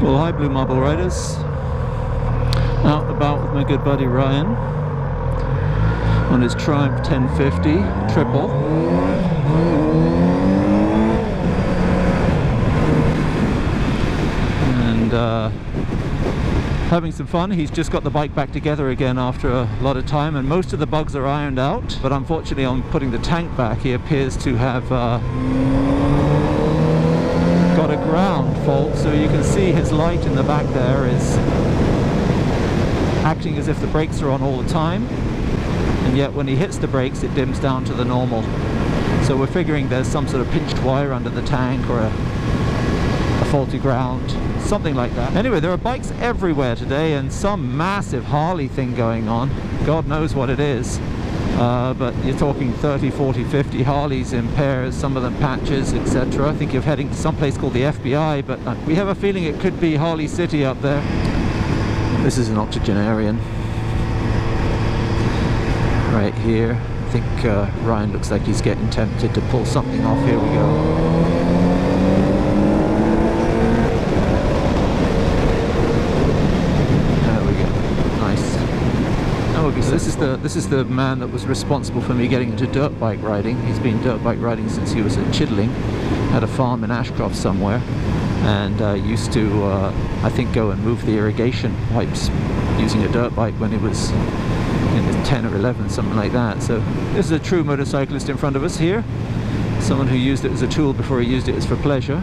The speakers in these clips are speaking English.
Well, hi Blue Marble Riders. Out and about with my good buddy Ryan on his Triumph 1050 triple. And having some fun. He's just got the bike back together again after a lot of time, and most of the bugs are ironed out. But unfortunately, on putting the tank back, he appears to have got a ground fault, so you can see his light in the back there is acting as if the brakes are on all the time, and yet when he hits the brakes it dims down to the normal. So we're figuring there's some sort of pinched wire under the tank, or a faulty ground, something like that. Anyway, there are bikes everywhere today, and some massive Harley thing going on. God knows what it is. But you're talking 30, 40, 50 Harleys in pairs, some of them patches, etc. I think you're heading to some place called the FBI, but we have a feeling it could be Harley City up there. This is an octogenarian. Right here. I think Ryan looks like he's getting tempted to pull something off. Here we go. This is the man that was responsible for me getting into dirt bike riding. He's been dirt bike riding since he was at Chiddling, had a farm in Ashcroft somewhere, and used to, I think, go and move the irrigation pipes using a dirt bike when he was in his 10 or 11, something like that. So this is a true motorcyclist in front of us here, someone who used it as a tool before he used it as for pleasure.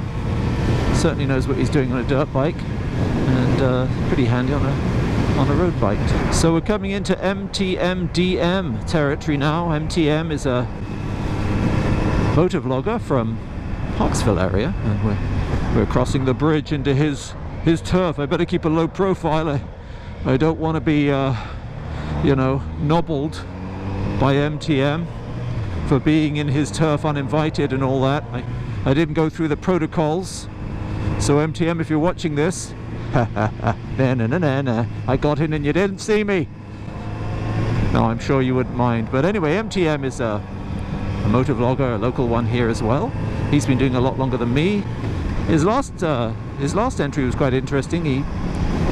Certainly knows what he's doing on a dirt bike, and pretty handy on a road bike. So we're coming into MTM-DM territory now. MTM is a motor vlogger from Parksville area, and we're crossing the bridge into his turf. I better keep a low profile. I don't want to be you know, nobbled by MTM for being in his turf uninvited and all that. I didn't go through the protocols, so MTM, if you're watching this, I got in and you didn't see me. No, I'm sure you wouldn't mind. But anyway, MTM is a motor vlogger, a local one here as well. He's been doing a lot longer than me. His last entry was quite interesting.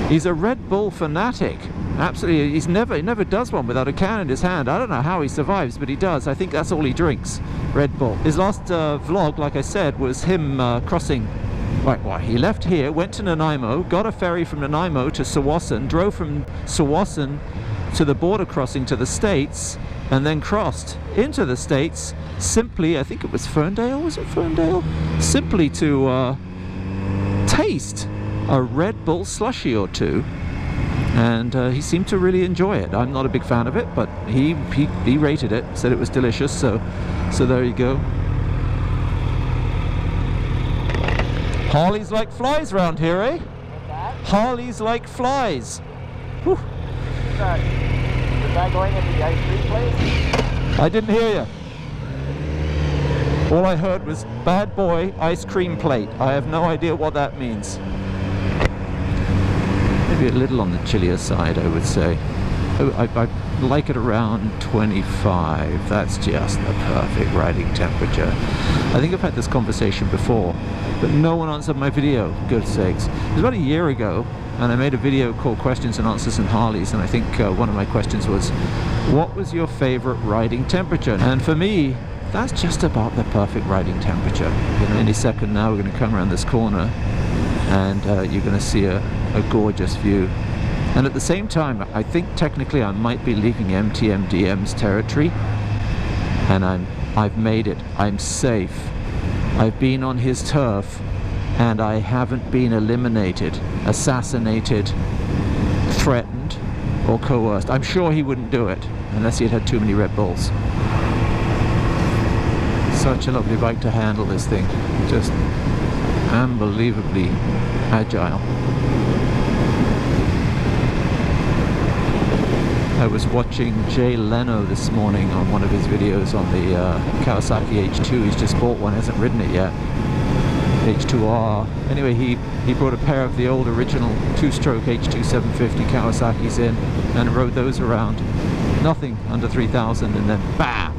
He's a Red Bull fanatic. Absolutely, he never does one without a can in his hand. I don't know how he survives, but he does. I think that's all he drinks, Red Bull. His last vlog, like I said, was him crossing. Right, well, he left here, went to Nanaimo, got a ferry from Nanaimo to Sawasan, drove from Sawasan to the border crossing to the States, and then crossed into the States simply, I think it was Ferndale, was it Ferndale? Simply to taste a Red Bull slushy or two, and he seemed to really enjoy it. I'm not a big fan of it, but he rated it, said it was delicious, so there you go. Harleys like flies round here, eh? What's that? Harleys like flies. Whew. Is that going into the ice cream place? I didn't hear you. All I heard was bad boy ice cream plate. I have no idea what that means. Maybe a little on the chillier side, I would say. I like it around 25. That's just the perfect riding temperature. I think I've had this conversation before, but no one answered my video, good sakes. It was about a year ago, and I made a video called Questions and Answers in Harleys, and I think one of my questions was, what was your favorite riding temperature? And for me, that's just about the perfect riding temperature. You know, any second now we're going to come around this corner, and you're going to see a gorgeous view. And at the same time, I think technically I might be leaving MTM-DM's territory, and I've made it. I'm safe. I've been on his turf, and I haven't been eliminated, assassinated, threatened, or coerced. I'm sure he wouldn't do it unless he'd had too many Red Bulls. Such a lovely bike to handle, this thing. Just unbelievably agile. I was watching Jay Leno this morning on one of his videos on the Kawasaki H2. He's just bought one, hasn't ridden it yet. H2R. Anyway, he brought a pair of the old original two-stroke H2 750 Kawasaki's in and rode those around. Nothing under 3,000, and then BAM!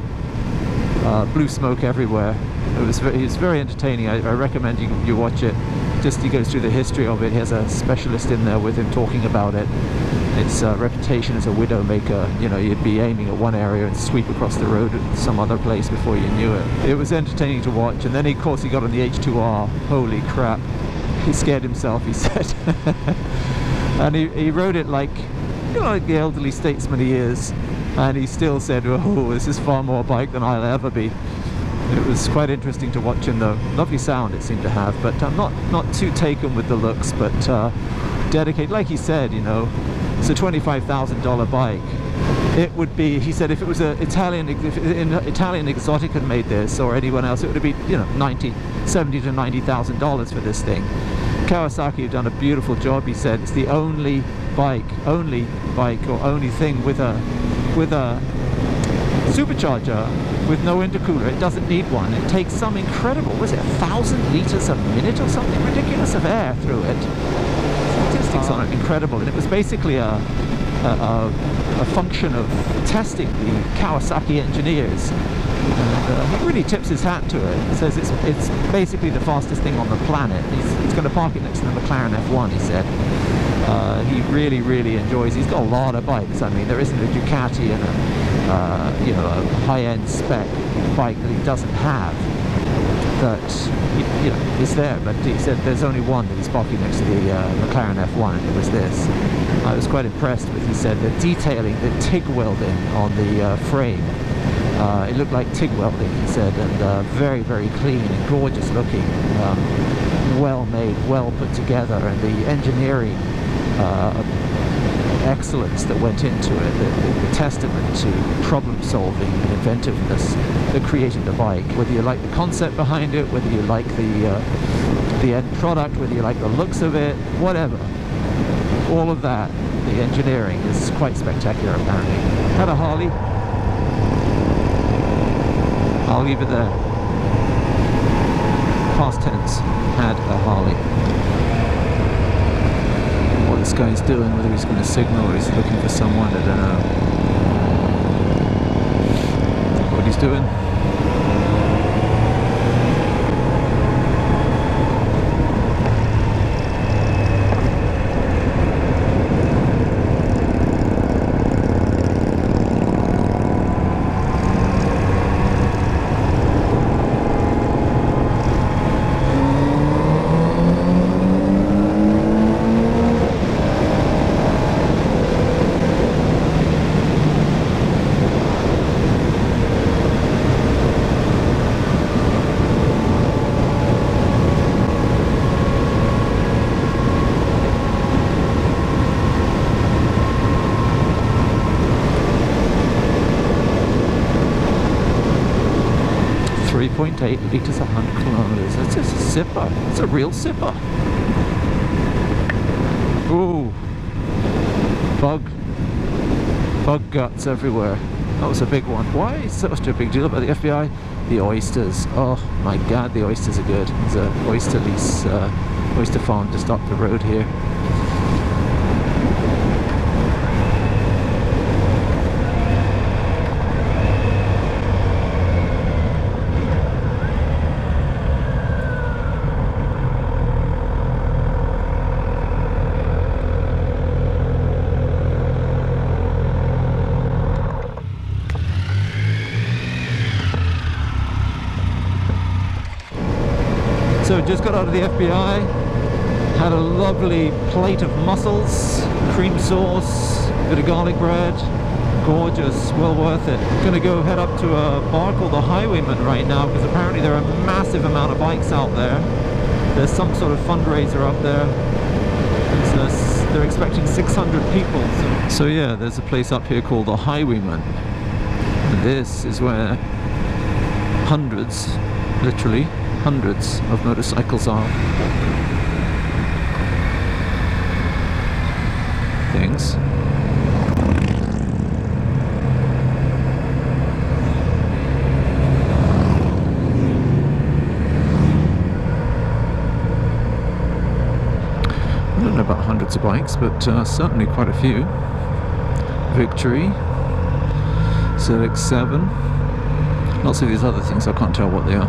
Blue smoke everywhere. It was very entertaining. I recommend you watch it. just he goes through the history of it. He has a specialist in there with him talking about it. Its reputation as a widow maker. You know, you'd be aiming at one area and sweep across the road at some other place before you knew it. It was entertaining to watch. And then of course he got on the H2R. Holy crap, he scared himself, he said. And he rode it like, you know, like the elderly statesman he is, and he still said, oh, this is far more bike than I'll ever be. It was quite interesting to watch him though. Lovely sound it seemed to have, but I'm not too taken with the looks, but dedicated, like he said, you know, it's a $25,000 bike. It would be, he said, if it was if an Italian exotic had made this, or anyone else, it would have been, you know, $70,000 to $90,000 for this thing. Kawasaki have done a beautiful job, he said. It's the only bike or only thing with a supercharger with no intercooler. It doesn't need one. It takes some incredible, was it 1,000 liters a minute or something ridiculous of air through it. Statistics on it, incredible. And it was basically a function of testing the Kawasaki engineers. And he really tips his hat to it. He says it's basically the fastest thing on the planet. He's going to park it next to the McLaren F1, he said. He really, really enjoys. He's got a lot of bikes. I mean, there isn't a Ducati and a, you know, a high-end spec bike that he doesn't have. That, you know, is there. But he said there's only one that he's parking next to the McLaren F1, and it was this. I was quite impressed with, he said, the detailing, the TIG welding on the frame. It looked like TIG welding, he said, and very, very clean and gorgeous looking, well made, well put together, and the engineering excellence that went into it, the testament to problem solving and inventiveness that created the bike. Whether you like the concept behind it, whether you like the end product, whether you like the looks of it, whatever, all of that, the engineering is quite spectacular apparently. Had a Harley. I'll leave it there. Past tense, had a Harley. What this guy's doing, whether he's going to signal or he's looking for someone, I don't know. What he's doing. .8 litres, 100 kilometers. That's just a sipper. It's a real sipper. Ooh, bug guts everywhere. That was a big one. Why is such a big deal about the FBI? The oysters. Oh my God, the oysters are good. There's an oyster lease, oyster farm just up the road here. So just got out of the FBI, had a lovely plate of mussels, cream sauce, bit of garlic bread, gorgeous, well worth it. Gonna go head up to a bar called the Highwayman right now, because apparently there are a massive amount of bikes out there. There's some sort of fundraiser up there. They're expecting 600 people. So yeah, there's a place up here called the Highwayman. And this is where hundreds, literally, hundreds of motorcycles are. Things. I don't know about hundreds of bikes, but certainly quite a few. Victory. ZX7. Lots of these other things, I can't tell what they are.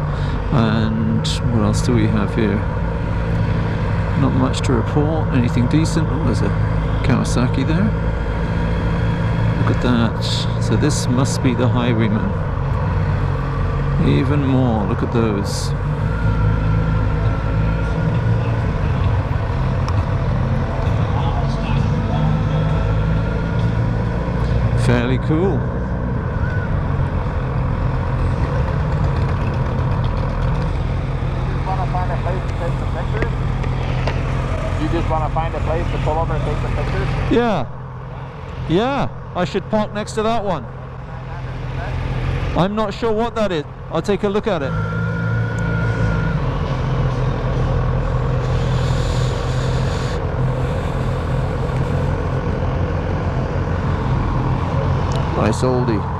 And what else do we have here? Not much to report. Anything decent? Oh, there's a Kawasaki there. Look at that. So this must be the Highwayman. Even more. Look at those. Fairly cool. You just want to find a place to pull over and take the pictures? Yeah. Yeah. I should park next to that one. I'm not sure what that is. I'll take a look at it. Nice oldie.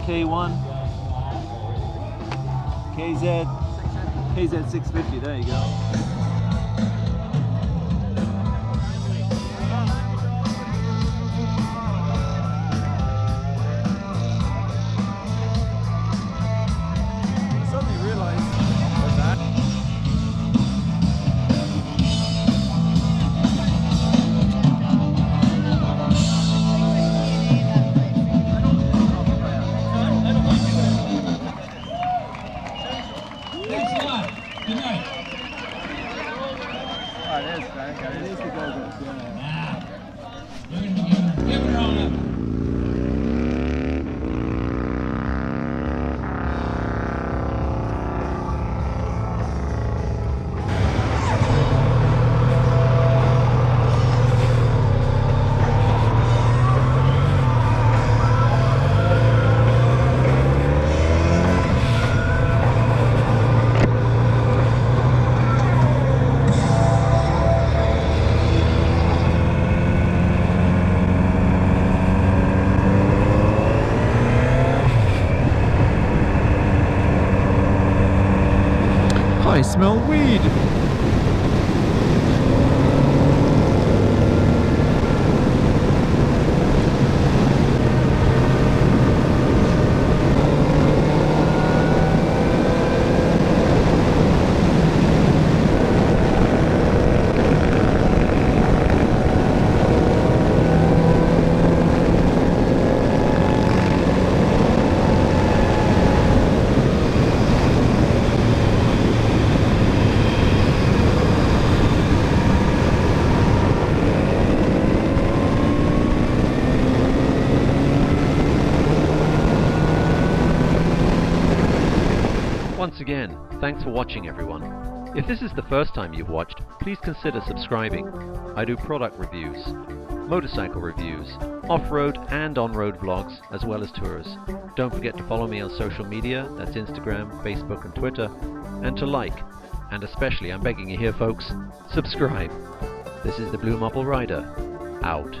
K1, KZ 650, there you go. Suddenly realized what's that? I smell weed. Once again, thanks for watching everyone. If this is the first time you've watched, please consider subscribing. I do product reviews, motorcycle reviews, off-road and on-road vlogs, as well as tours. Don't forget to follow me on social media, that's Instagram, Facebook and Twitter, and to like, and especially, I'm begging you here folks, subscribe. This is the BlueMarbleRider, out.